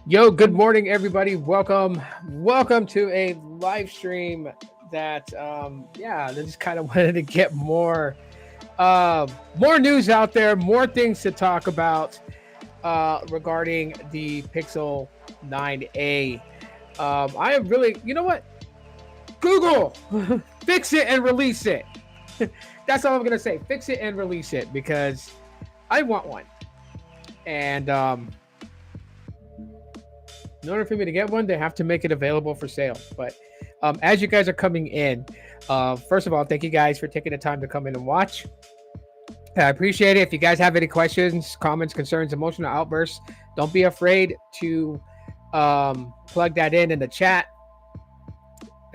Yo, good morning, everybody. Welcome to a live stream that, I just kind of wanted to get more news out there, more things to talk about regarding the Pixel 9a. I am really, you know what? Google, fix it and release it. That's all I'm gonna say. Fix it and release it because I want one. And in order for me to get one, they have to make it available for sale. But as you guys are coming in, first of all, thank you guys for taking the time to come in and watch. I appreciate it. If you guys have any questions, comments, concerns, emotional outbursts, don't be afraid to plug that in the chat.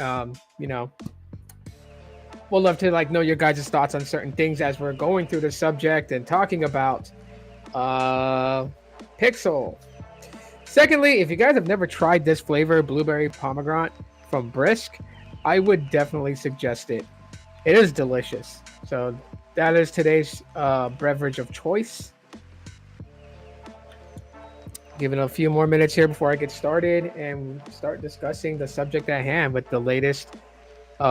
Um, you know, we'll love to know your guys' thoughts on certain things as we're going through the subject and talking about uh, Pixel. Secondly, if you guys have never tried this flavor, blueberry pomegranate from Brisk, I would definitely suggest it. It is delicious. So that is today's beverage of choice. Give it a few more minutes here before I get started and start discussing the subject at hand with the latest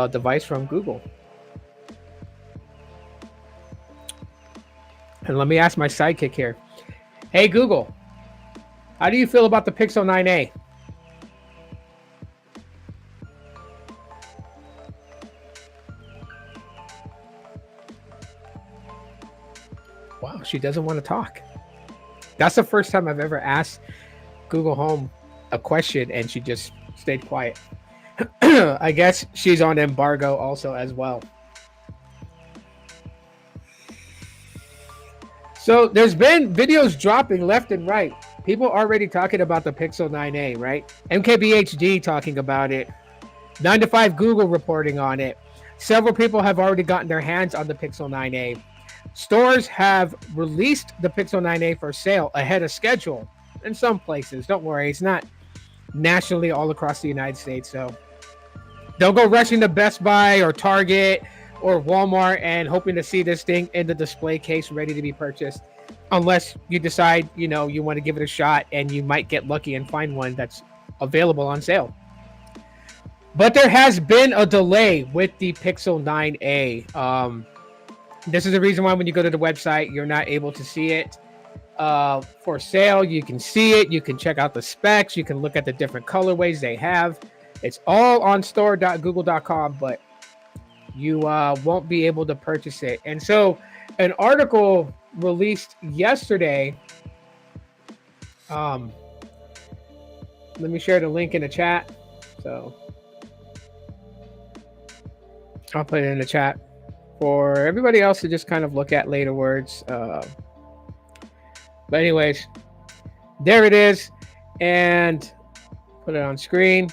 device from Google. And let me ask my sidekick here. Hey, Google, how do you feel about the Pixel 9a? Wow, she doesn't want to talk. That's the first time I've ever asked Google Home a question and she just stayed quiet. I guess she's on embargo also as well. So there's been videos dropping left and right. People already talking about the Pixel 9a, right? MKBHD talking about it. 9 to 5 Google reporting on it. Several people have already gotten their hands on the Pixel 9a. Stores have released the Pixel 9a for sale ahead of schedule in some places. Don't worry, it's not nationally all across the United States. So don't go rushing to Best Buy or Target or Walmart and hoping to see this thing in the display case ready to be purchased, unless you decide, you want to give it a shot and you might get lucky and find one that's available on sale. But there has been a delay with the Pixel 9a. This is the reason why when you go to the website, you're not able to see it for sale. You can see it. You can check out the specs. You can look at the different colorways they have. It's all on store.google.com, but you won't be able to purchase it. And so an article released yesterday. Let me share the link in the chat. So I'll put it in the chat for everybody else to just kind of look at later words. But anyways, there it is. And put it on screen.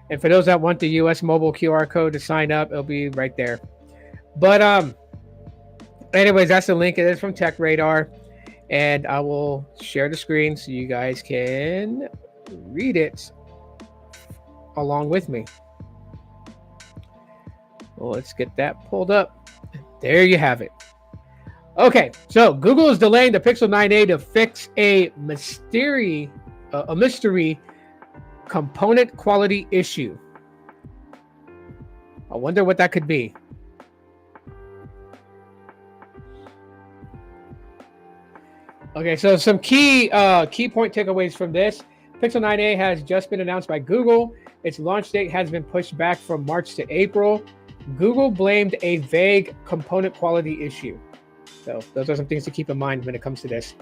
And for those that want the US mobile QR code to sign up, it'll be right there. But anyways, that's the link. It is from Tech Radar. And I will share the screen so you guys can read it along with me. Well, let's get that pulled up. There you have it. Okay, so Google is delaying the Pixel 9a to fix a mystery component quality issue. I wonder what that could be. Okay, so some key point takeaways from this. Pixel 9a has just been announced by Google. Its launch date has been pushed back from March to April. Google blamed a vague component quality issue. So those are some things to keep in mind when it comes to this.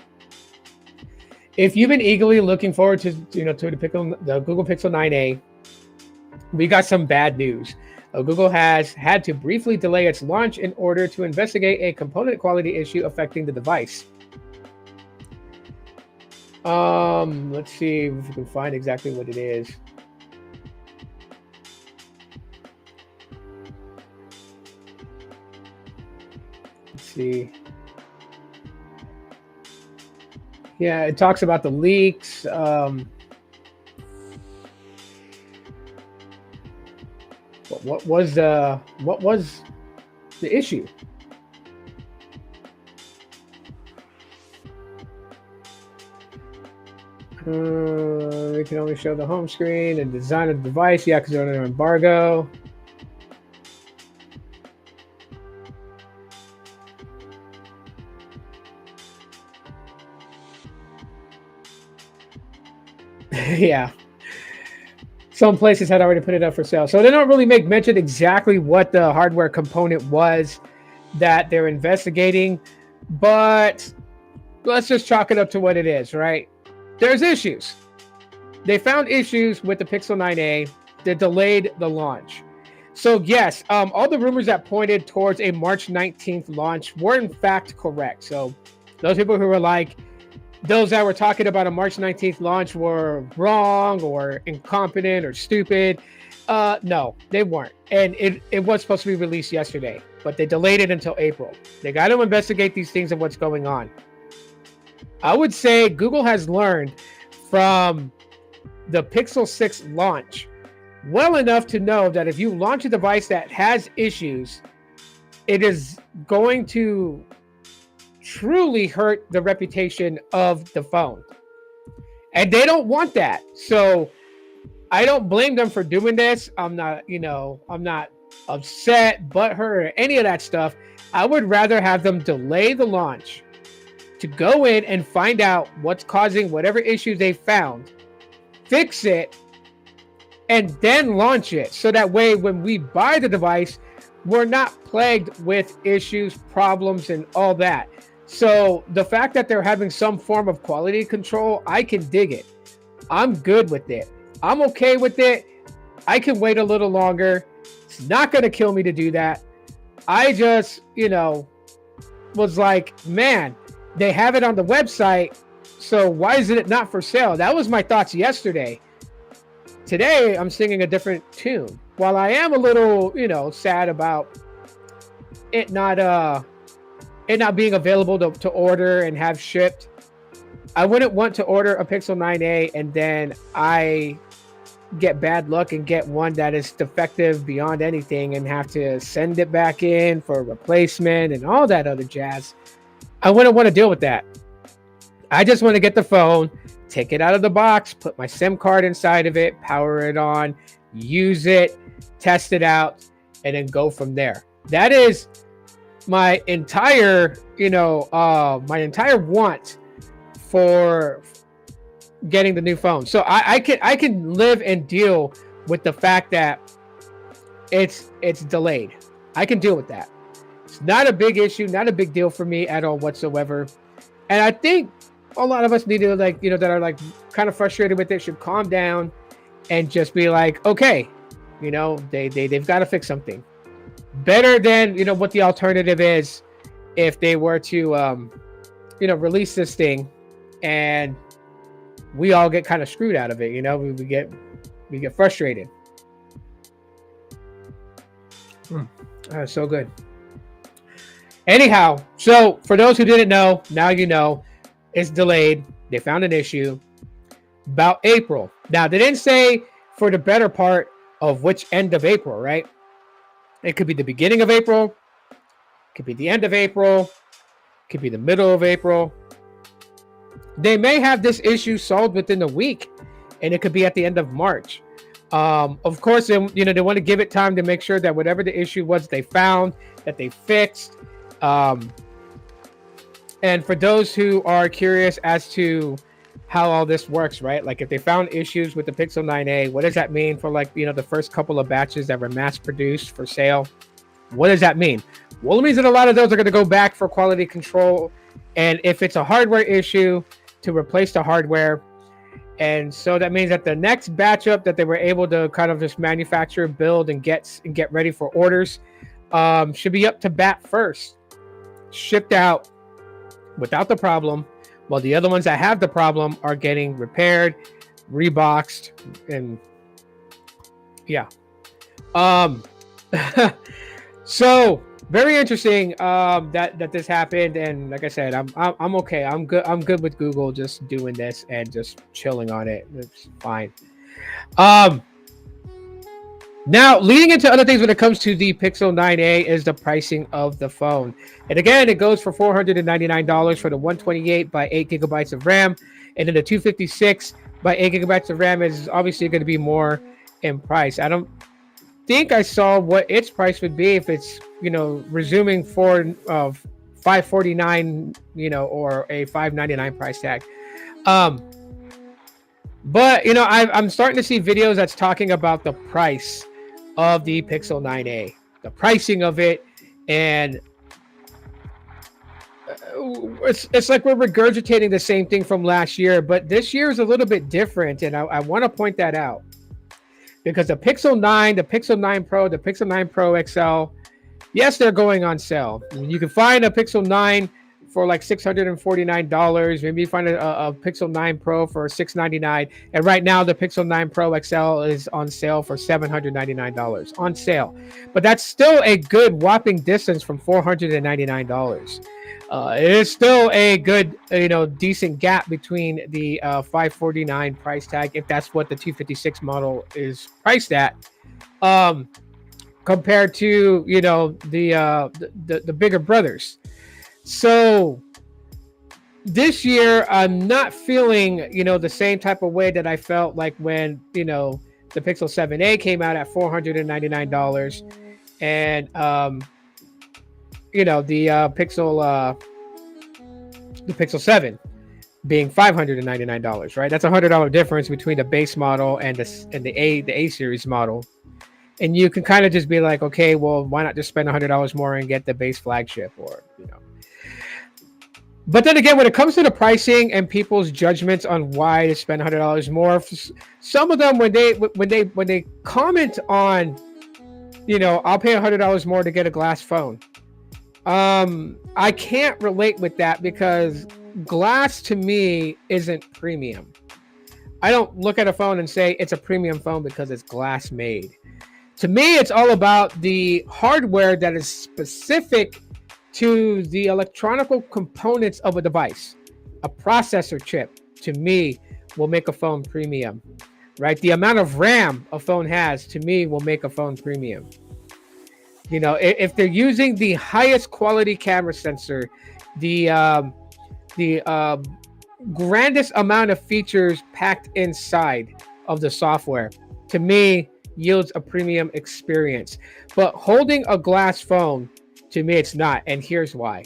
If you've been eagerly looking forward to the Google Pixel 9a, we got some bad news. Google has had to briefly delay its launch in order to investigate a component quality issue affecting the device. Let's see if we can find exactly what it is. Let's see. Yeah, it talks about the leaks. What was the issue? They can only show the home screen and design of the device. Yeah, because they're under embargo. Yeah. Some places had already put it up for sale. So they don't really make mention exactly what the hardware component was that they're investigating, but let's just chalk it up to what it is, right? There's issues. They found issues with the Pixel 9a that delayed the launch. So yes, all the rumors that pointed towards a March 19th launch were in fact correct. So those people who were like, those that were talking about a March 19th launch were wrong or incompetent or stupid. No, they weren't. And it was supposed to be released yesterday, but they delayed it until April. They got to investigate these things and what's going on. I would say Google has learned from the Pixel 6 launch well enough to know that if you launch a device that has issues, it is going to truly hurt the reputation of the phone. And they don't want that. So I don't blame them for doing this. I'm not upset, butthurt, or any of that stuff. I would rather have them delay the launch to go in and find out what's causing whatever issues they found, fix it, and then launch it. So that way, when we buy the device, we're not plagued with issues, problems, and all that. So the fact that they're having some form of quality control, I can dig it. I'm good with it. I'm okay with it. I can wait a little longer. It's not going to kill me to do that. I just, was like, man, they have it on the website. So why is it not for sale? That was my thoughts yesterday. Today, I'm singing a different tune. While I am a little, sad about it not being available to order and have shipped, I wouldn't want to order a Pixel 9a and then I get bad luck and get one that is defective beyond anything and have to send it back in for a replacement and all that other jazz. I wouldn't want to deal with that. I just want to get the phone, take it out of the box, put my SIM card inside of it, power it on, use it, test it out, and then go from there. That is my entire, my entire want for getting the new phone. So I can live and deal with the fact that it's delayed. I can deal with that. It's not a big issue, not a big deal for me at all whatsoever. And I think a lot of us need to that are like kind of frustrated with it should calm down and just be like, okay, they've got to fix something. Better than what the alternative is if they were to release this thing and we all get kind of screwed out of it. We get frustrated. So good. Anyhow, so for those who didn't know, now you know, it's delayed. They found an issue about April. Now they didn't say for the better part of which end of April, right? It could be the beginning of April, could be the end of April, could be the middle of April. They may have this issue solved within a week, and it could be at the end of March. Of course, they want to give it time to make sure that whatever the issue was, they found that they fixed. And for those who are curious as to how all this works, right? Like if they found issues with the Pixel 9a, what does that mean for the first couple of batches that were mass produced for sale? What does that mean? Well, it means that a lot of those are going to go back for quality control. And if it's a hardware issue, to replace the hardware. And so that means that the next batch up that they were able to kind of just manufacture, build, and get ready for orders should be up to bat first, shipped out without the problem, while the other ones that have the problem are getting repaired, reboxed, and yeah. So very interesting that this happened, and like I said, I'm okay. I'm good with Google just doing this and just chilling on it. It's fine. Now, leading into other things when it comes to the Pixel 9a is the pricing of the phone. And again, it goes for $499 for the 128 by 8 gigabytes of RAM. and then the 256 by 8 gigabytes of RAM is obviously going to be more in price. I don't think I saw what its price would be if it's, resuming for 549, or a 599 price tag. But I'm starting to see videos that's talking about the price of the Pixel 9a, the pricing of it, and it's like we're regurgitating the same thing from last year, but this year is a little bit different, and I want to point that out because the Pixel 9, the Pixel 9 Pro, the Pixel 9 Pro XL, yes, they're going on sale. You can find a Pixel 9 for like $649. Maybe you find a Pixel 9 Pro for $699. And right now, the Pixel 9 Pro XL is on sale for $799 on sale. But that's still a good whopping distance from $499. It is still a good, decent gap between the $549 price tag, if that's what the 256 model is priced at, compared to the bigger brothers. So this year, I'm not feeling the same type of way that I felt like when the Pixel 7a came out at $499, and the Pixel 7 being $599, right? That's $100 difference between the base model and the A series model. And you can kind of just be like, okay, well, why not just spend $100 more and get the base flagship, or But then again, when it comes to the pricing and people's judgments on why to spend $100 more, some of them when they comment on, I'll pay $100 more to get a glass phone. I can't relate with that because glass to me isn't premium. I don't look at a phone and say it's a premium phone because it's glass made. To me, it's all about the hardware that is specific to the electronic components of a device. A processor chip, to me, will make a phone premium, right? The amount of RAM a phone has, to me, will make a phone premium. If they're using the highest quality camera sensor, the grandest amount of features packed inside of the software, to me, yields a premium experience. But holding a glass phone, to me, it's not. And here's why.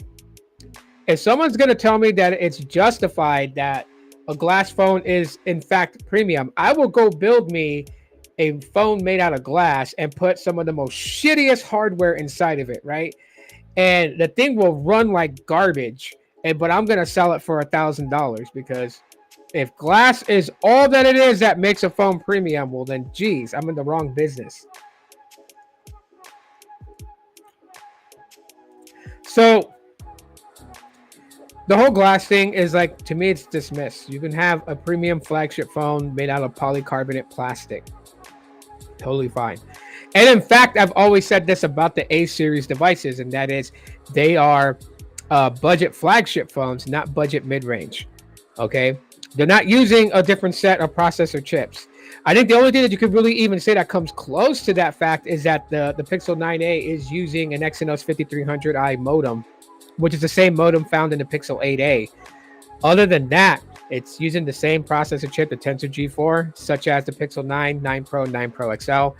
If someone's going to tell me that it's justified that a glass phone is, in fact, premium, I will go build me a phone made out of glass and put some of the most shittiest hardware inside of it, right? And the thing will run like garbage, but I'm going to sell it for $1,000 because if glass is all that it is that makes a phone premium, well then, geez, I'm in the wrong business. So the whole glass thing is like, to me, it's dismissed. You can have a premium flagship phone made out of polycarbonate plastic. Totally fine. And in fact, I've always said this about the A series devices, and that is they are budget flagship phones, not budget mid-range. Okay. They're not using a different set of processor chips. I think the only thing that you could really even say that comes close to that fact is that the Pixel 9a is using an Exynos 5300i modem, which is the same modem found in the Pixel 8a. Other than that, it's using the same processor chip, the Tensor G4, such as the Pixel 9, 9 Pro, 9 Pro XL.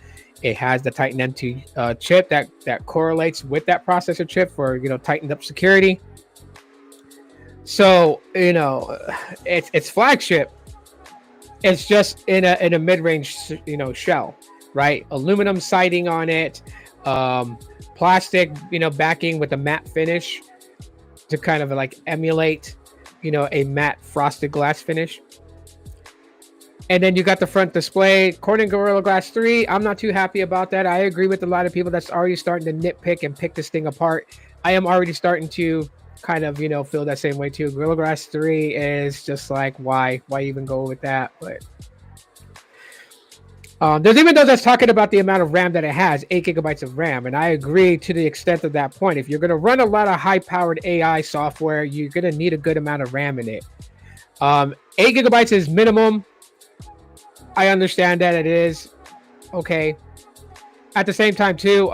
It has the Titan M2 chip that correlates with that processor chip for tightened up security. So it's flagship. It's just in a mid-range shell, right? Aluminum siding on it, plastic backing with a matte finish to kind of like emulate a matte frosted glass finish. And then you got the front display. Corning Gorilla Glass 3, I'm not too happy about that. I agree with a lot of people that's already starting to nitpick and pick this thing apart. I am already starting to kind of feel that same way too. Gorilla Glass 3 is just like, why even go with that? But there's even those that's talking about the amount of RAM that it has, 8 gigabytes of RAM, and I agree to the extent of that point. If you're going to run a lot of high-powered AI software, you're going to need a good amount of RAM in it. 8 gigabytes is minimum. I understand that it is okay. At the same time too,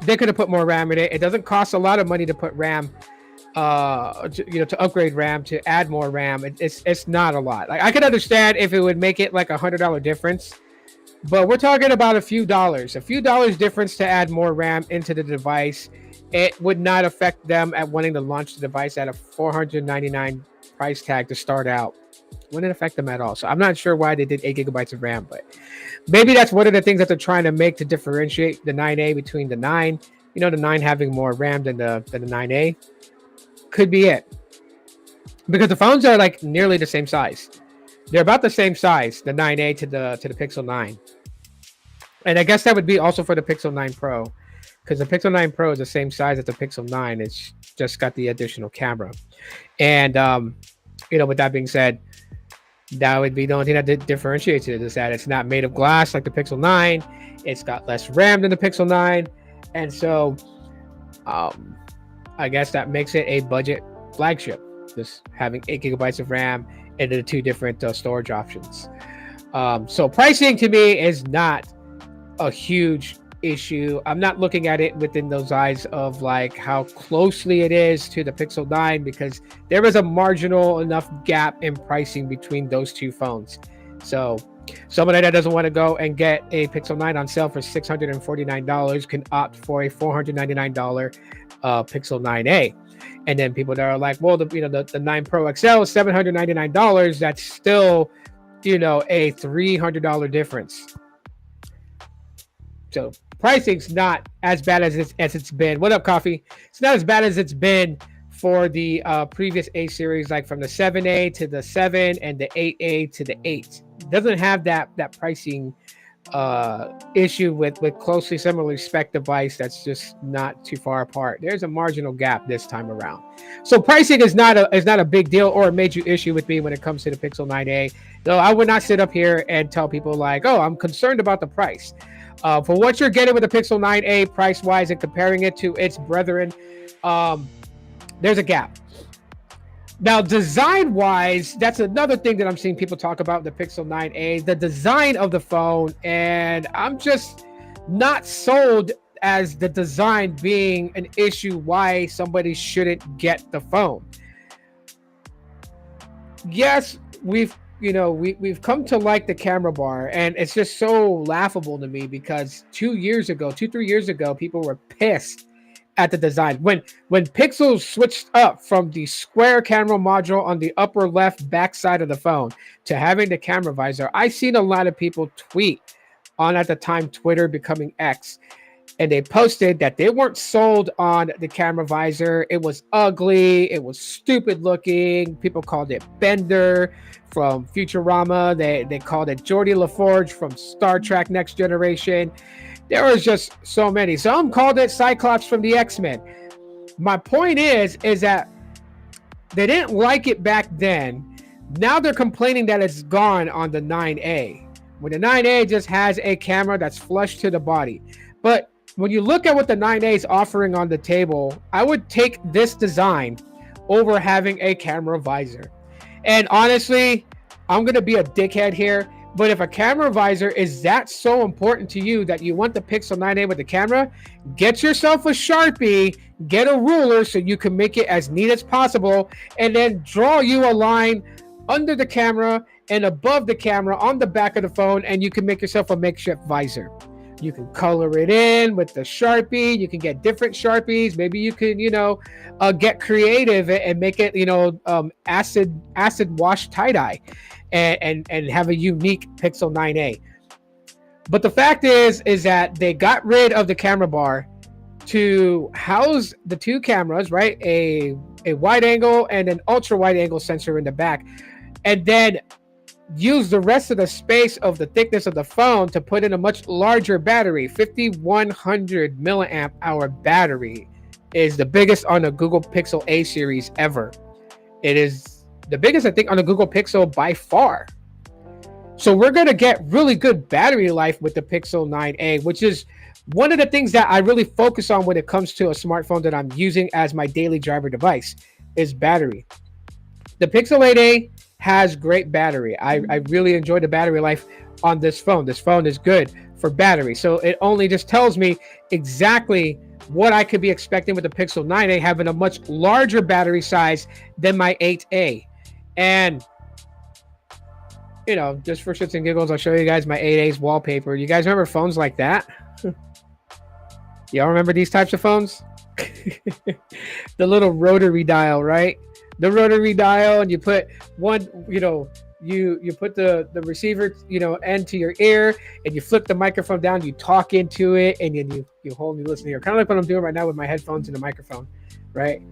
they could have put more RAM in it. It doesn't cost a lot of money to put RAM to upgrade RAM, to add more RAM. It's not a lot. Like, I could understand if it would make it like $100 difference, but we're talking about a few dollars difference to add more RAM into the device. It would not affect them at wanting to launch the device at a $499 price tag to start out. Wouldn't affect them at all. So I'm not sure why they did 8 GB of RAM, but maybe that's one of the things that they're trying to make to differentiate the 9A between the 9. The 9 having more RAM than the 9A. Could be it. Because the phones are like nearly the same size. They're about the same size, the 9A to the Pixel 9. And I guess that would be also for the Pixel 9 Pro, because the Pixel 9 Pro is the same size as the Pixel 9. It's just got the additional camera. And with that being said, that would be the only thing that differentiates it, is that it's not made of glass like the Pixel 9. It's got less RAM than the Pixel 9. And so I guess that makes it a budget flagship, just having 8 GB of RAM and the two different storage options. So pricing to me is not a huge issue. I'm not looking at it within those eyes of like how closely it is to the Pixel 9, because there is a marginal enough gap in pricing between those two phones. So somebody that doesn't want to go and get a Pixel 9 on sale for $649 can opt for a $499 Pixel 9A. And then people that are like, well, the 9 Pro XL is $799. That's still, a $300 difference. So pricing's not as bad as it's been. What up, Coffee? It's not as bad as it's been for the previous A series, like from the 7A to the 7 and the 8A to the 8. It doesn't have that pricing issue with closely similarly spec device that's just not too far apart. There's a marginal gap this time around. So pricing is not a big deal or a major issue with me when it comes to the Pixel 9A. Though I would not sit up here and tell people like, oh, I'm concerned about the price. For what you're getting with the Pixel 9A price-wise and comparing it to its brethren, there's a gap. Now, design-wise, that's another thing that I'm seeing people talk about the Pixel 9A, the design of the phone, and I'm just not sold as the design being an issue why somebody shouldn't get the phone. Yes, we've come to like the camera bar, and it's just so laughable to me because 3 years ago, people were pissed at the design. When Pixel switched up from the square camera module on the upper left back side of the phone to having the camera visor, I seen a lot of people tweet on, at the time, Twitter becoming X, and they posted that they weren't sold on the camera visor. It was ugly. It was stupid looking. People called it Bender from Futurama. They called it Geordie LaForge from Star Trek Next Generation. There was just so many. Some called it Cyclops from the X-Men. My point is that they didn't like it back then. Now they're complaining that it's gone on the 9A. When the 9A just has a camera that's flush to the body. But when you look at what the 9A is offering on the table, I would take this design over having a camera visor. And honestly, I'm going to be a dickhead here, but if a camera visor is that so important to you that you want the Pixel 9A with the camera, get yourself a Sharpie, get a ruler so you can make it as neat as possible, and then draw you a line under the camera and above the camera on the back of the phone, and you can make yourself a makeshift visor. You can color it in with the Sharpie. You can get different Sharpies. Maybe you can, get creative and make it, acid wash tie-dye and have a unique Pixel 9A. But the fact is that they got rid of the camera bar to house the two cameras, right? A wide angle and an ultra wide angle sensor in the back. And then use the rest of the space of the thickness of the phone to put in a much larger battery. 5100 milliamp hour battery is the biggest on a Google Pixel A series ever. It is the biggest, I think, on a Google Pixel by far. So we're going to get really good battery life with the Pixel 9A, which is one of the things that I really focus on when it comes to a smartphone that I'm using as my daily driver device is battery. The Pixel 8A has great battery. I really enjoy the battery life on this phone. This phone is good for battery. So it only just tells me exactly what I could be expecting with the Pixel 9a having a much larger battery size than my 8a. And, just for shits and giggles, I'll show you guys my 8a's wallpaper. You guys remember phones like that? Y'all remember these types of phones? The little rotary dial, right? The rotary dial, and you put one, you put the receiver, end to your ear, and you flip the microphone down, you talk into it, and then you hold and you listen to it. Kind of like what I'm doing right now with my headphones and the microphone, right?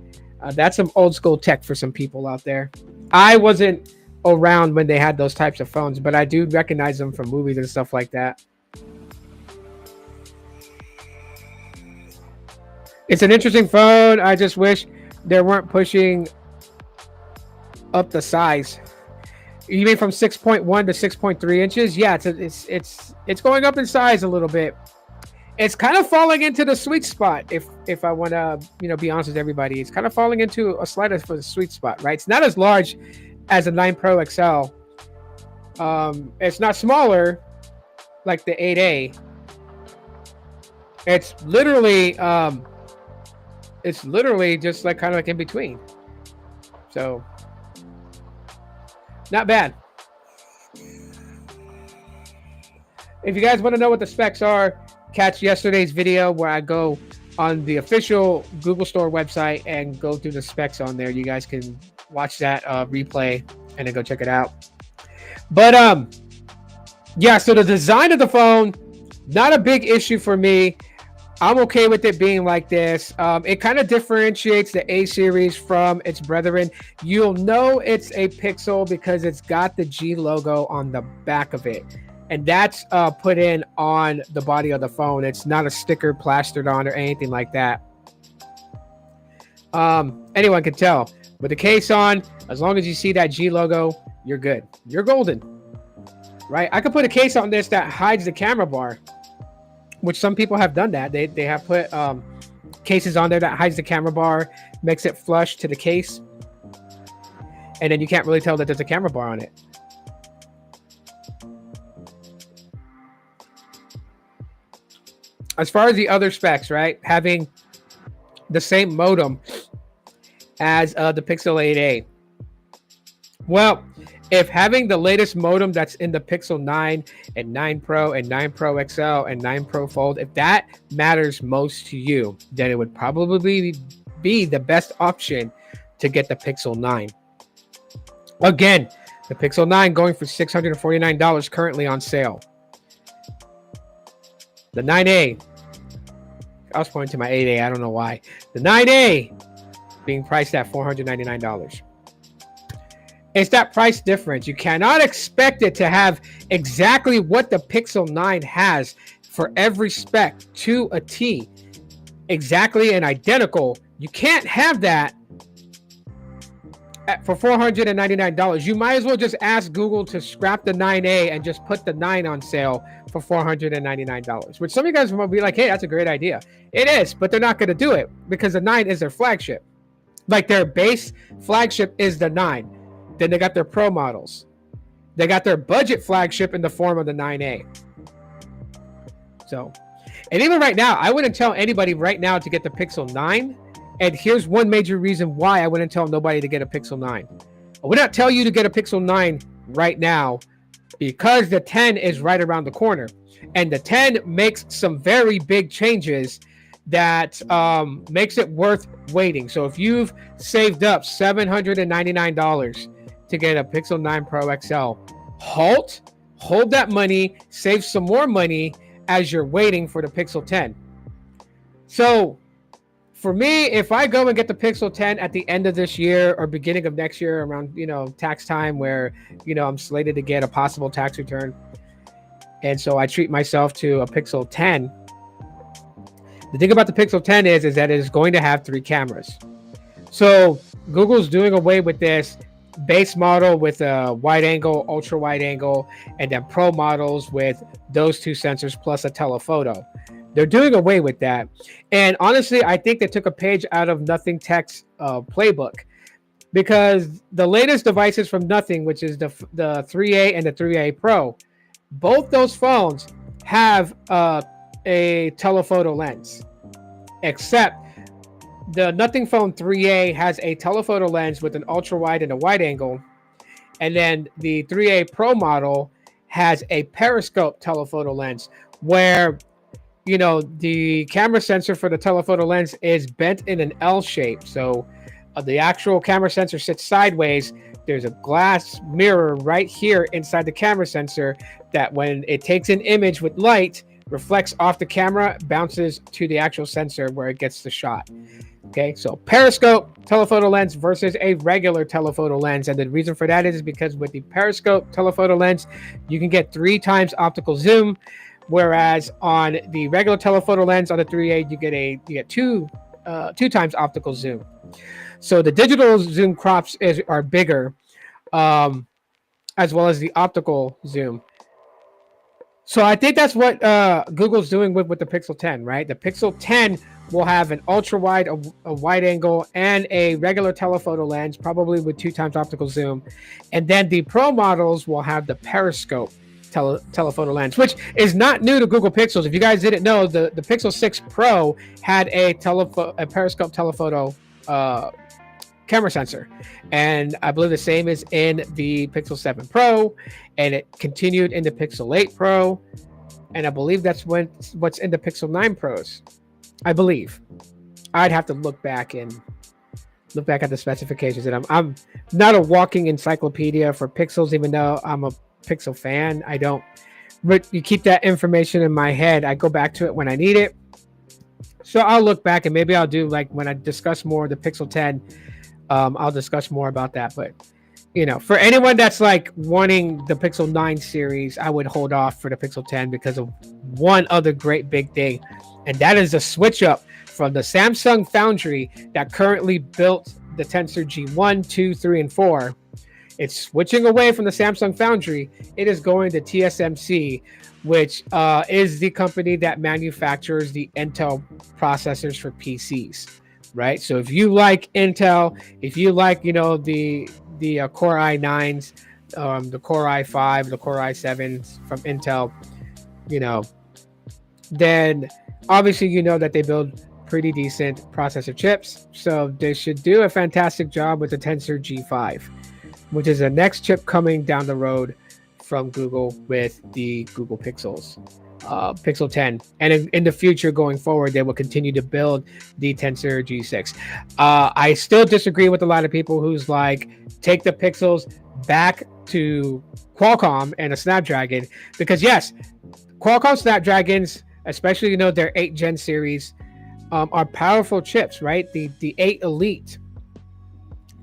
That's some old school tech for some people out there. I wasn't around when they had those types of phones, but I do recognize them from movies and stuff like that. It's an interesting phone. I just wish they weren't pushing up the size. You mean from 6.1 to 6.3 inches? Yeah, it's going up in size a little bit. It's kind of falling into the sweet spot. If I want to, be honest with everybody, it's kind of falling into a slider for the sweet spot, right? It's not as large as a 9 Pro XL. It's not smaller like the 8A. It's literally just like kind of like in between. So not bad. If you guys want to know what the specs are, catch yesterday's video where I go on the official Google Store website and go through the specs on there. You guys can watch that replay and then go check it out. But yeah, so the design of the phone, not a big issue for me. I'm okay with it being like this. It kind of differentiates the A series from its brethren. You'll know it's a Pixel because it's got the G logo on the back of it. And that's put in on the body of the phone. It's not a sticker plastered on or anything like that. Anyone can tell. With the case on, as long as you see that G logo, you're good. You're golden. Right? I could put a case on this that hides the camera bar, which some people have done that. They have put cases on there that hides the camera bar, makes it flush to the case, and then you can't really tell that there's a camera bar on it. As far as the other specs, right? Having the same modem as the Pixel 8a. Well, if having the latest modem that's in the Pixel 9 and 9 Pro and 9 Pro XL and 9 Pro Fold, if that matters most to you, then it would probably be the best option to get the Pixel 9. Again, the Pixel 9 going for $649 currently on sale. The 9A, I was pointing to my 8A, I don't know why. The 9A being priced at $499. It's that price difference. You cannot expect it to have exactly what the Pixel 9 has for every spec to a T. Exactly and identical. You can't have that for $499. You might as well just ask Google to scrap the 9A and just put the 9 on sale for $499, which some of you guys will be like, hey, that's a great idea. It is, but they're not going to do it because the 9 is their flagship. Like their base flagship is the 9. Then they got their Pro models. They got their budget flagship in the form of the 9A. So, and even right now, I wouldn't tell anybody right now to get the Pixel 9. And here's one major reason why I wouldn't tell nobody to get a Pixel 9. I would not tell you to get a Pixel 9 right now because the 10 is right around the corner. And the 10 makes some very big changes that makes it worth waiting. So if you've saved up $799 to get a Pixel 9 Pro XL, hold that money, save some more money as you're waiting for the Pixel 10. So for me, if I go and get the Pixel 10 at the end of this year or beginning of next year around, tax time where, I'm slated to get a possible tax return, and so I treat myself to a Pixel 10, the thing about the Pixel 10 is that it is going to have 3 cameras. So Google's doing away with this base model with a wide angle, ultra wide angle, and then Pro models with those 2 sensors plus a telephoto. They're doing away with that. And honestly, I think they took a page out of Nothing Tech's playbook, because the latest devices from Nothing, which is the 3A and the 3A Pro, both those phones have a telephoto lens. except the Nothing Phone 3A has a telephoto lens with an ultra wide and a wide angle, and then the 3A Pro model has a periscope telephoto lens where the camera sensor for the telephoto lens is bent in an L shape. So the actual camera sensor sits sideways. There's a glass mirror right here inside the camera sensor that when it takes an image with light, reflects off the camera, bounces to the actual sensor where it gets the shot. Okay, so periscope telephoto lens versus a regular telephoto lens. And the reason for that is because with the periscope telephoto lens, you can get 3 times optical zoom, whereas on the regular telephoto lens on the 3A, you get two times optical zoom. So the digital zoom crops are bigger, as well as the optical zoom. So I think that's what Google's doing with the Pixel 10, right? The Pixel 10 will have an ultra wide, a wide angle, and a regular telephoto lens, probably with 2 times optical zoom. And then the Pro models will have the periscope telephoto lens, which is not new to Google Pixels. If you guys didn't know, the Pixel 6 Pro had a periscope telephoto camera sensor, and I believe the same is in the Pixel 7 Pro, and it continued in the Pixel 8 Pro, and I believe that's what's in the Pixel 9 Pros. I believe. I'd have to look back at the specifications, and I'm not a walking encyclopedia for Pixels, even though I'm a Pixel fan. I don't. But you keep that information in my head. I go back to it when I need it. So I'll look back, and maybe I'll do, like, when I discuss more of the Pixel 10. I'll discuss more about that. But for anyone that's like wanting the Pixel 9 series, I would hold off for the Pixel 10 because of one other great big thing, and that is a switch up from the Samsung Foundry that currently built the Tensor G1, 2, 3, and 4. It's switching away from the Samsung Foundry. It is going to TSMC, which is the company that manufactures the Intel processors for PCs. Right. So if you like Intel, if you like, the Core i9s, the Core i5, the Core i7s from Intel, then obviously that they build pretty decent processor chips. So they should do a fantastic job with the Tensor G5, which is the next chip coming down the road from Google with the Google Pixels. Pixel 10, and in the future going forward, they will continue to build the Tensor G6. I still disagree with a lot of people who's like, take the Pixels back to Qualcomm and a Snapdragon, because yes, Qualcomm Snapdragons, especially their 8th gen series, are powerful chips, right? The 8 Elite,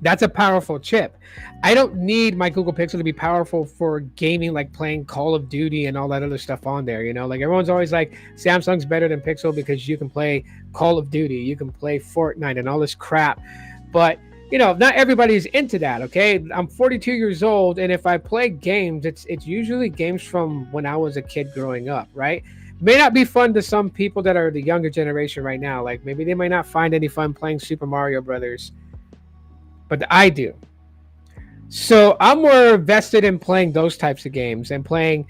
that's a powerful chip. I don't need my Google Pixel to be powerful for gaming, like playing Call of Duty and all that other stuff on there. Like everyone's always like, Samsung's better than Pixel because you can play Call of Duty, you can play Fortnite and all this crap. But not everybody's into that. Okay, I'm 42 years old, and if I play games, it's usually games from when I was a kid growing up, right? May not be fun to some people that are the younger generation right now. Like maybe they might not find any fun playing Super Mario Brothers, but I do. So I'm more vested in playing those types of games and playing,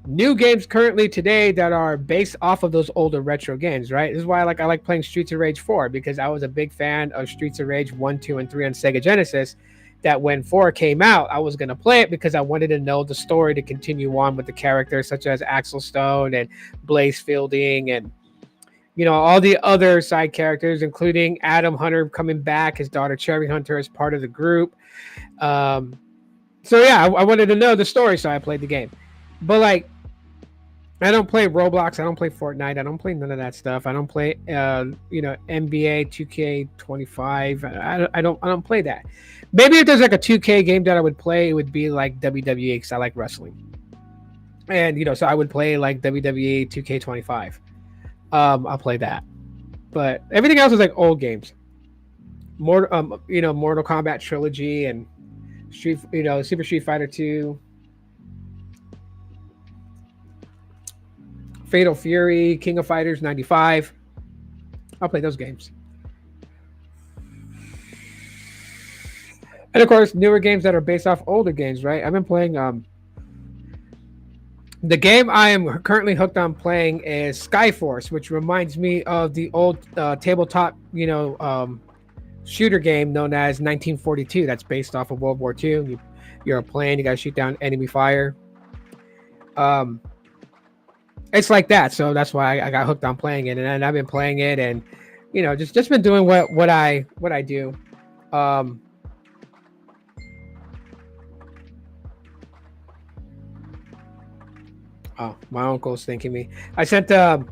new games currently today that are based off of those older retro games, right? This is why I like playing Streets of Rage 4, because I was a big fan of Streets of Rage 1, 2, and 3 on Sega Genesis. That when 4 came out, I was going to play it because I wanted to know the story to continue on with the characters such as Axel Stone and Blaze Fielding and all the other side characters, including Adam Hunter coming back, his daughter Cherry Hunter as part of the group. So yeah, I wanted to know the story, so I played the game. But like, I don't play Roblox, I don't play Fortnite, I don't play none of that stuff. I don't play NBA 2K25. I don't play that. Maybe if there's like a 2K game that I would play, it would be like WWE, because I like wrestling. And so I would play like WWE 2K25. I'll play that. But everything else is like old games. Mortal Kombat Trilogy and Super Street Fighter 2, Fatal Fury, King of Fighters 95. I'll play those games. And of course, newer games that are based off older games, right? I've been playing The game I am currently hooked on playing is Skyforce, which reminds me of the old tabletop, shooter game known as 1942. That's based off of World War II. You're a plane. You got to shoot down enemy fire. Um, it's like that. So that's why I got hooked on playing it, and I've been playing it, and just been doing what I do. Um, Oh, my uncle's thanking me. I did a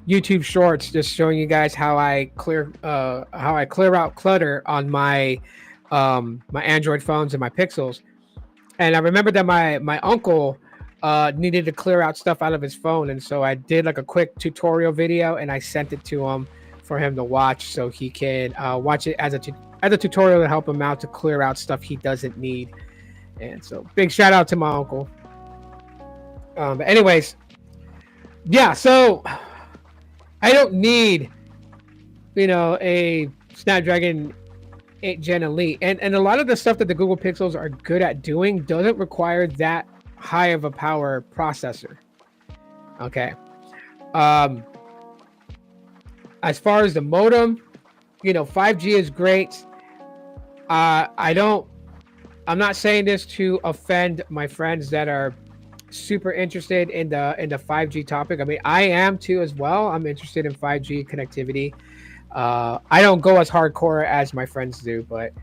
YouTube Shorts just showing you guys how I clear out clutter on my Android phones and my Pixels. And I remember that my uncle needed to clear out stuff out of his phone, and so I did like a quick tutorial video and I sent it to him for him to watch so he can watch it as a tutorial to help him out to clear out stuff he doesn't need. And so big shout out to my uncle. But anyways, yeah, so I don't need, a Snapdragon 8 Gen Elite. And a lot of the stuff that the Google Pixels are good at doing doesn't require that high of a power processor. Okay. As far as the modem, 5G is great. I'm not saying this to offend my friends that are super interested in the 5G topic. I mean, I am too as well. I'm interested in 5G connectivity. I don't go as hardcore as my friends do, but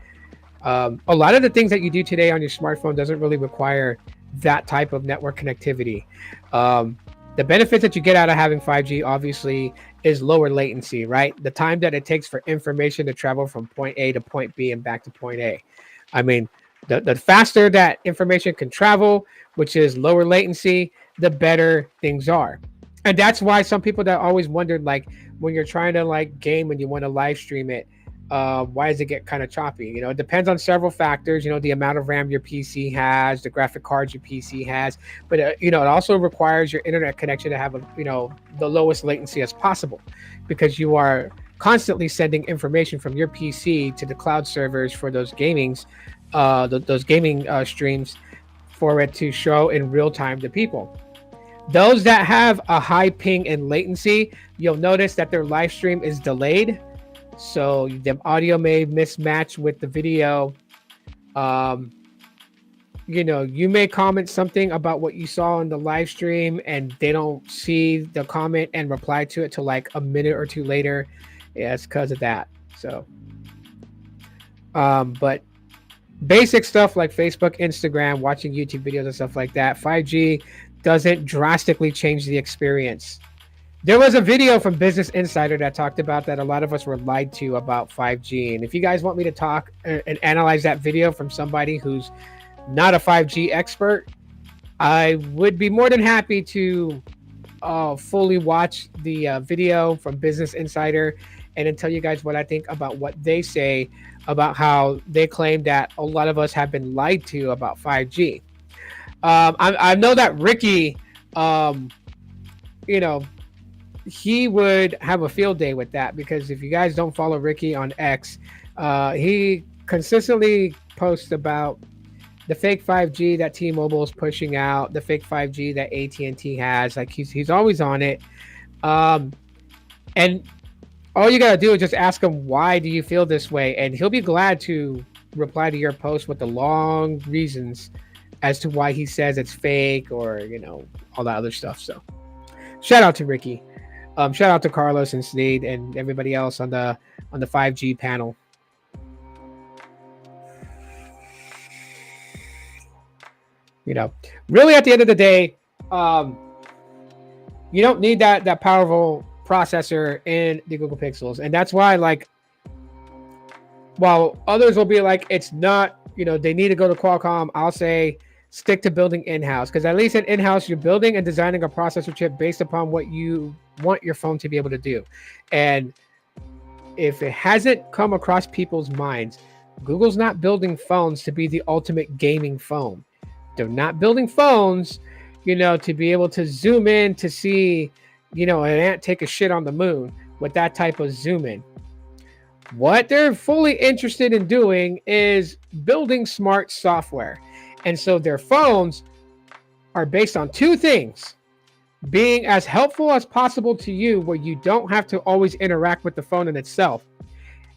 a lot of the things that you do today on your smartphone doesn't really require that type of network connectivity. The benefits that you get out of having 5G obviously is lower latency, right? The time that it takes for information to travel from point A to point B and back to point A. I mean, the faster that information can travel, which is lower latency, the better things are. And that's why some people that always wondered, like when you're trying to like game and you want to live stream it, why does it get kind of choppy? It depends on several factors, the amount of RAM your PC has, the graphic cards your PC has, but it also requires your internet connection to have the lowest latency as possible, because you are constantly sending information from your PC to the cloud servers for those gaming streams for it to show in real time to people. Those that have a high ping and latency, you'll notice that their live stream is delayed. So the audio may mismatch with the video. You may comment something about what you saw in the live stream and they don't see the comment and reply to it till like a minute or two later. Yeah, it's because of that. So, but basic stuff like Facebook, Instagram, watching YouTube videos and stuff like that, 5G doesn't drastically change the experience. There was a video from Business Insider that talked about that a lot of us were lied to about 5G. And if you guys want me to talk and analyze that video from somebody who's not a 5G expert, I would be more than happy to fully watch the video from Business Insider and then tell you guys what I think about what they say about how they claim that a lot of us have been lied to about 5G. I know that Ricky, he would have a field day with that, because if you guys don't follow Ricky on X, he consistently posts about the fake 5G that T-Mobile is pushing out, the fake 5G that AT&T has. Like he's always on it. And all you gotta do is just ask him, why do you feel this way? And he'll be glad to reply to your post with the long reasons as to why he says it's fake, or all that other stuff. So shout out to Ricky. Shout out to Carlos and Sneed and everybody else on the 5G panel. Really at the end of the day, you don't need that powerful processor in the Google Pixels. And that's why, like, while others will be like, it's not, they need to go to Qualcomm, I'll say stick to building in-house, because at least in-house, you're building and designing a processor chip based upon what you want your phone to be able to do. And if it hasn't come across people's minds, Google's not building phones to be the ultimate gaming phone. They're not building phones, to be able to zoom in to see, an ant take a shit on the moon with that type of zoom in. What they're fully interested in doing is building smart software. And so their phones are based on two things: being as helpful as possible to you, where you don't have to always interact with the phone in itself,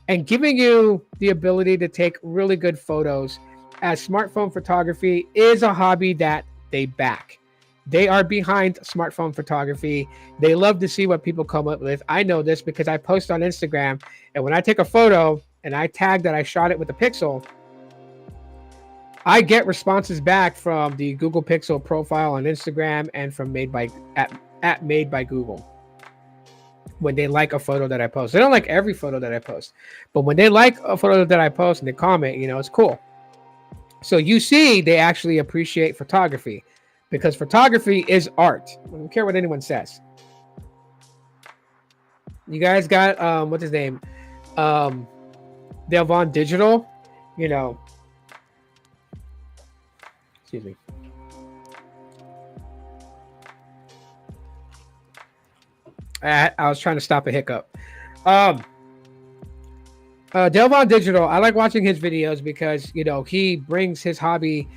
and giving you the ability to take really good photos, as smartphone photography is a hobby that they back. They are behind smartphone photography. They love to see what people come up with. I know this because I post on Instagram, and when I take a photo and I tag that I shot it with a Pixel, I get responses back from the Google Pixel profile on Instagram and from at Made by Google when they like a photo that I post. They don't like every photo that I post, but when they like a photo that I post and they comment, it's cool. So you see, they actually appreciate photography, because photography is art. I don't care what anyone says. You guys got what's his name? Delvon Digital, excuse me. I was trying to stop a hiccup. Delvon Digital, I like watching his videos because, he brings his hobby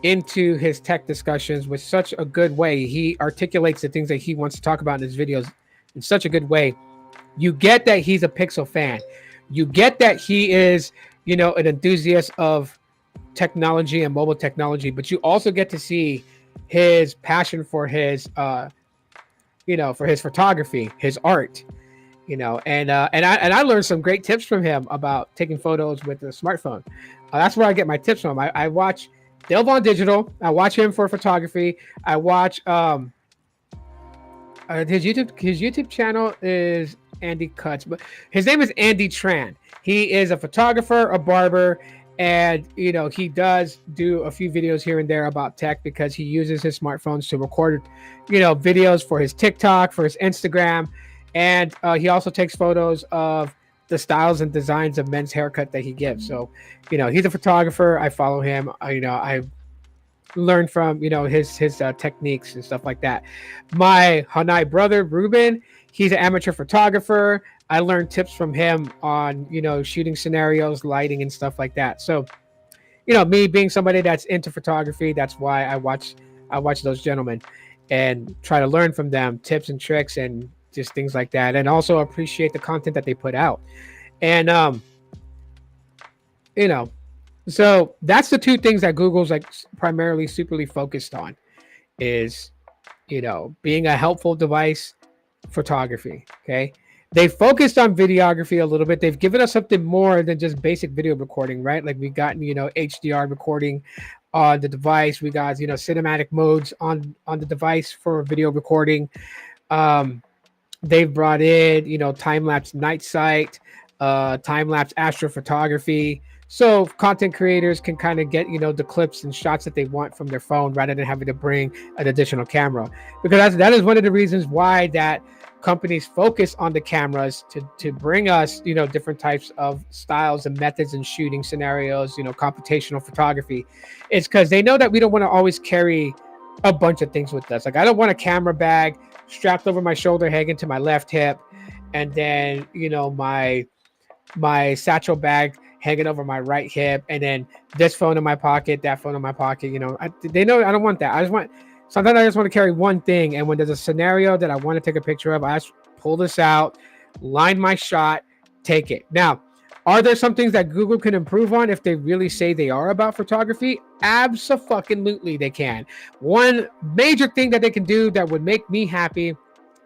into his tech discussions with such a good way. He articulates the things that he wants to talk about in his videos in such a good way. You get that he's a Pixel fan. You get that he is, an enthusiast of technology and mobile technology, but you also get to see his passion for his, for his photography, his art. And I learned some great tips from him about taking photos with a smartphone. That's where I get my tips from. I watch Delvon Digital. I watch him for photography. I watch his YouTube channel is Andy Cuts, but his name is Andy Tran. He is a photographer, a barber, and he does do a few videos here and there about tech because he uses his smartphones to record videos for his TikTok, for his Instagram. And he also takes photos of the styles and designs of men's haircut that he gives. So, he's a photographer. I follow him. I learned from, his techniques and stuff like that. My Hanai brother, Ruben, he's an amateur photographer. I learned tips from him on, shooting scenarios, lighting and stuff like that. So, me being somebody that's into photography, that's why I watch those gentlemen and try to learn from them tips and tricks and just things like that, and also appreciate the content that they put out. And so that's the two things that Google's like primarily superly focused on is being a helpful device, photography. Okay, they focused on videography a little bit. They've given us something more than just basic video recording, right? Like we got HDR recording on the device. We got cinematic modes on the device for video recording. They've brought in, time-lapse night sight, time-lapse astrophotography. So content creators can kind of get, the clips and shots that they want from their phone rather than having to bring an additional camera. Because that is one of the reasons why that companies focus on the cameras to bring us, different types of styles and methods and shooting scenarios, computational photography. It's because they know that we don't want to always carry a bunch of things with us. Like I don't want a camera bag strapped over my shoulder, hanging to my left hip, and then my satchel bag hanging over my right hip, and then this phone in my pocket, that phone in my pocket. They know I don't want that. Sometimes I just want to carry one thing, and when there's a scenario that I want to take a picture of, I just pull this out, line my shot, take it. Now, are there some things that Google can improve on if they really say they are about photography? Abso-fucking-lutely they can. One major thing that they can do that would make me happy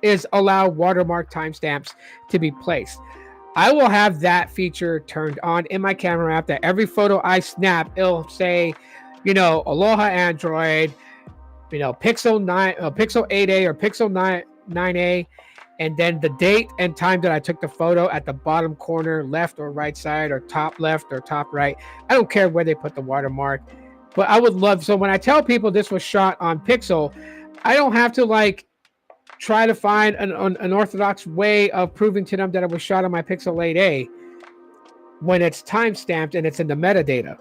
is allow watermark timestamps to be placed. I will have that feature turned on in my camera app that every photo I snap, it'll say, Aloha Android, Pixel 9, Pixel 8a or Pixel 9a, and then the date and time that I took the photo at the bottom corner, left or right side, or top left or top right. I don't care where they put the watermark, but I would love, so when I tell people this was shot on Pixel, I don't have to try to find an orthodox way of proving to them that it was shot on my Pixel 8a when it's timestamped and it's in the metadata.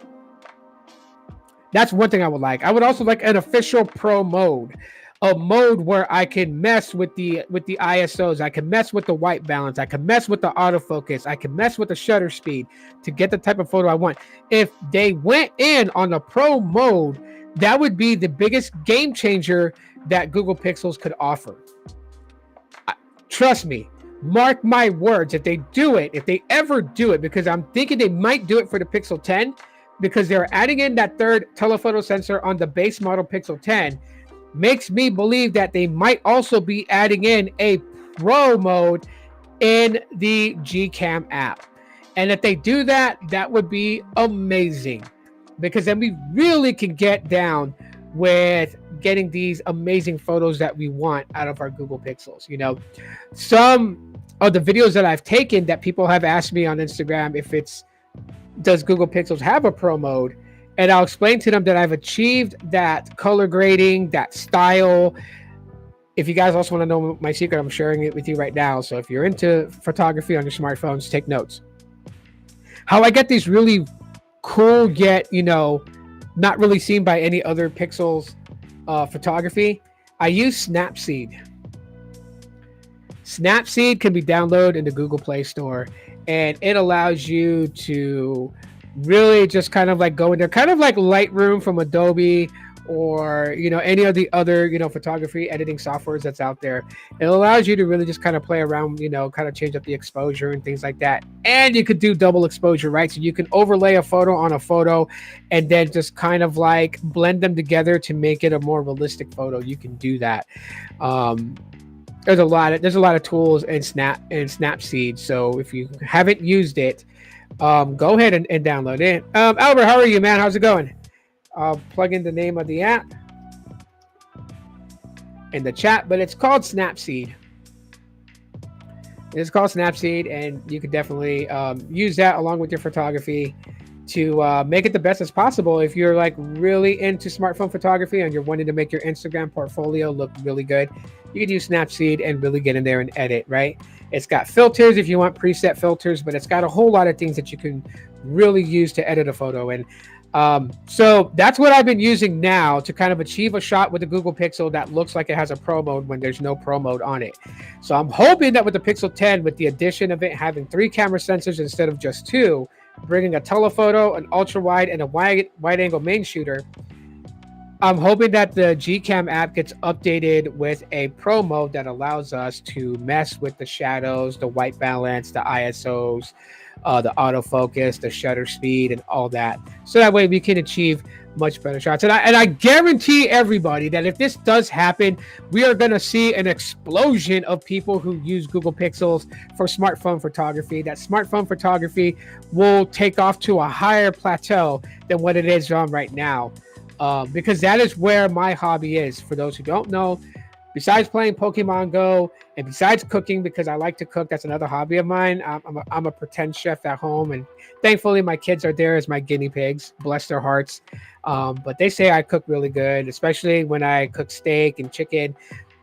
That's one thing I would like. I would also like an official pro mode. a mode where I can mess with the ISOs, I can mess with the white balance, I can mess with the autofocus, I can mess with the shutter speed to get the type of photo I want. If they went in on the pro mode, that would be the biggest game changer that Google Pixels could offer. Trust me, mark my words. If they do it, if they ever do it, because I'm thinking they might do it for the Pixel 10, because they're adding in that third telephoto sensor on the base model Pixel 10, makes me believe that they might also be adding in a pro mode in the Gcam app. And if they do that, that would be amazing, because then we really can get down with getting these amazing photos that we want out of our Google Pixels. You know, some of the videos that I've taken that people have asked me on Instagram if it's, does Google Pixels have a pro mode? And I'll explain to them that I've achieved that color grading, that style. If you guys also want to know my secret, I'm sharing it with you right now. So if you're into photography on your smartphones, take notes. How I get these really cool yet, you know, not really seen by any other Pixels photography. I use Snapseed. Snapseed can be downloaded in the Google Play Store, and it allows you to really just kind of like go in there, kind of like Lightroom from Adobe, or, you know, any of the other, you know, photography editing softwares that's out there. It allows you to really just kind of play around, you know, kind of change up the exposure and things like that. And you could do double exposure, right? So you can overlay a photo on a photo and then just kind of like blend them together to make it a more realistic photo. You can do that. There's a lot of tools in Snapseed. So if you haven't used it, go ahead and download it. Albert, how are you, man? How's it going? I'll plug in the name of the app in the chat, but it's called Snapseed. It's called Snapseed, and you can definitely use that along with your photography to make it the best as possible. If you're like really into smartphone photography and you're wanting to make your Instagram portfolio look really good, you can use Snapseed and really get in there and edit, right? It's got filters if you want preset filters, but it's got a whole lot of things that you can really use to edit a photo. And so that's what I've been using now to kind of achieve a shot with the Google Pixel that looks like it has a pro mode when there's no pro mode on it. So I'm hoping that with the Pixel 10, with the addition of it having 3 camera sensors instead of just 2, bringing a telephoto, an ultra wide, and a wide angle main shooter, I'm hoping that the Gcam app gets updated with a pro mode that allows us to mess with the shadows, the white balance, the ISOs, the autofocus, the shutter speed, and all that. So that way we can achieve much better shots. And I guarantee everybody that if this does happen, we are going to see an explosion of people who use Google Pixels for smartphone photography. That smartphone photography will take off to a higher plateau than what it is on right now. Because that is where my hobby is. For those who don't know, besides playing Pokemon Go and besides cooking, because I like to cook, that's another hobby of mine. I'm a pretend chef at home, and thankfully my kids are there as my guinea pigs, bless their hearts. But they say I cook really good, especially when I cook steak and chicken.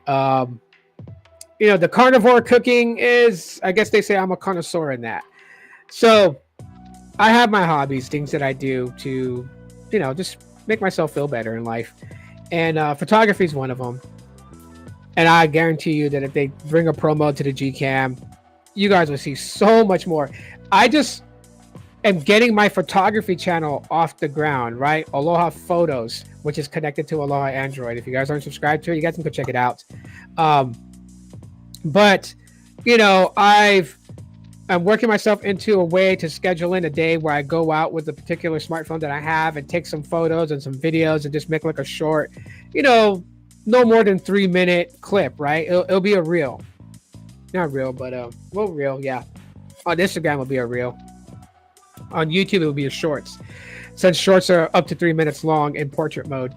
You know, the carnivore cooking is, I guess they say I'm a connoisseur in that. So I have my hobbies, things that I do to, you know, just make myself feel better in life. And photography is one of them. And I guarantee you that if they bring a promo to the Gcam, you guys will see so much more. I just am getting my photography channel off the ground, right? Aloha Photos, which is connected to Aloha Android. If you guys aren't subscribed to it, you guys can go check it out. But, you know, I'm working myself into a way to schedule in a day where I go out with a particular smartphone that I have and take some photos and some videos and just make like a short, you know, no more than 3-minute clip, right? It'll be a reel. Not real, but well, reel, yeah. On Instagram, it'll be a reel. On YouTube, it will be a shorts. Since shorts are up to 3 minutes long in portrait mode.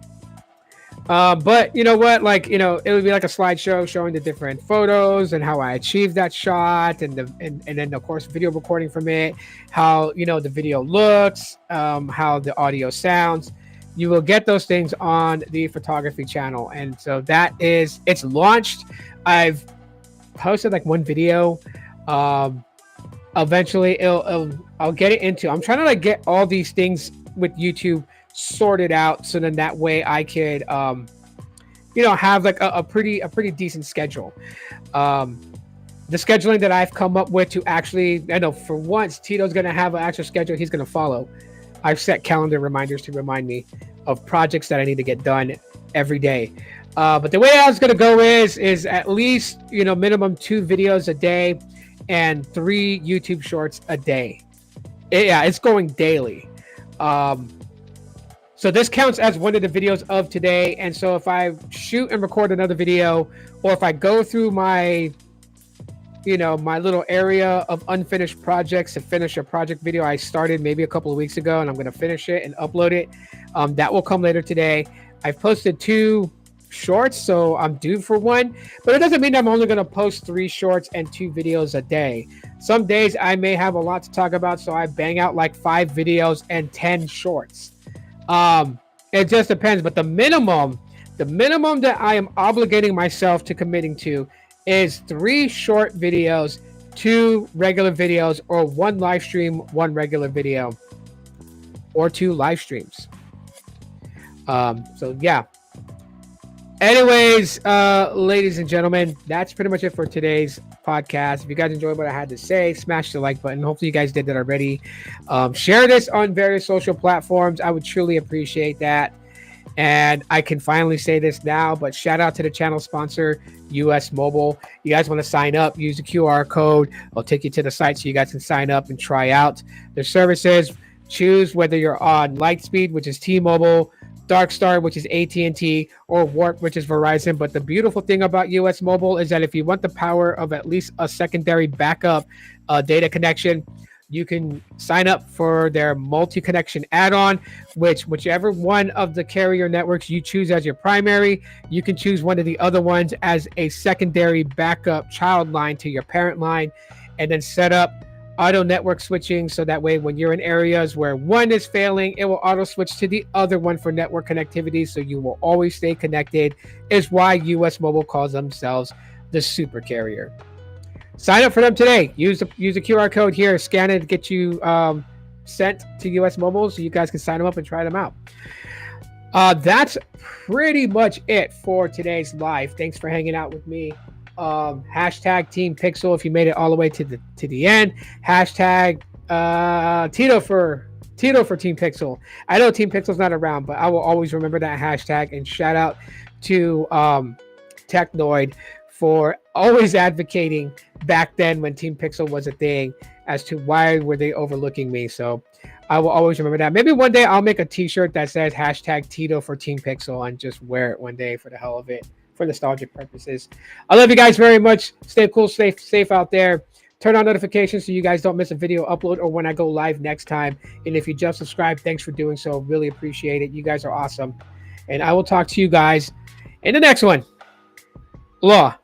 But you know what? Like, you know, it would be like a slideshow showing the different photos and how I achieved that shot, and then of course video recording from it, how, you know, the video looks, how the audio sounds. You will get those things on the photography channel, and so that is, it's launched. I've posted like one video. Eventually, I'll get it into. I'm trying to like get all these things with YouTube sorted out, so then that way I could have like a pretty decent schedule. Um, the scheduling that I've come up with to actually, I know for once Tito's gonna have an actual schedule he's gonna follow. I've set calendar reminders to remind me of projects that I need to get done every day. But the way I was gonna go is at least minimum 2 videos a day and 3 YouTube shorts a day. Yeah, it's going daily. Um, so this counts as one of the videos of today. And so if I shoot and record another video, or if I go through my my little area of unfinished projects to finish a project video I started maybe a couple of weeks ago, and I'm going to finish it and upload it. That will come later today. I've posted 2 shorts, so I'm due for one, but it doesn't mean I'm only going to post 3 shorts and 2 videos a day. Some days I may have a lot to talk about, so I bang out like 5 videos and 10 shorts. It just depends, but the minimum that I am obligating myself to committing to is 3 short videos, 2 regular videos, or 1 live stream, 1 regular video, or 2 live streams. So yeah. Anyways, ladies and gentlemen, that's pretty much it for today's podcast. If you guys enjoyed what I had to say, smash the like button. Hopefully you guys did that already. Share this on various social platforms. I would truly appreciate that. And I can finally say this now, but shout out to the channel sponsor, US Mobile. You guys want to sign up, use the QR code. I'll take you to the site so you guys can sign up and try out their services. Choose whether you're on Lightspeed, which is T-Mobile, Darkstar, which is AT&T, or Warp, which is Verizon. But the beautiful thing about US Mobile is that if you want the power of at least a secondary backup data connection, you can sign up for their multi-connection add-on, whichever one of the carrier networks you choose as your primary, you can choose one of the other ones as a secondary backup child line to your parent line, and then set up auto network switching, so that way when you're in areas where one is failing, it will auto switch to the other one for network connectivity, so you will always stay connected. Is why US Mobile calls themselves the super carrier. Sign up for them today. Use the QR code here, scan it to get you sent to US Mobile, so you guys can sign them up and try them out. That's pretty much it for today's live. Thanks for hanging out with me. Hashtag Team Pixel if you made it all the way to the end. Hashtag Tito for Team Pixel. I know Team Pixel's not around, but I will always remember that hashtag. And shout out to Technoid for always advocating back then when Team Pixel was a thing as to why were they overlooking me. So I will always remember that. Maybe one day I'll make a t-shirt that says hashtag Tito for Team Pixel and just wear it one day for the hell of it, for nostalgic purposes. I love you guys very much. Stay cool, safe out there. Turn on notifications so you guys don't miss a video upload or when I go live next time. And if you just subscribed, thanks for doing so. Really appreciate it. You guys are awesome. And I will talk to you guys in the next one. Law.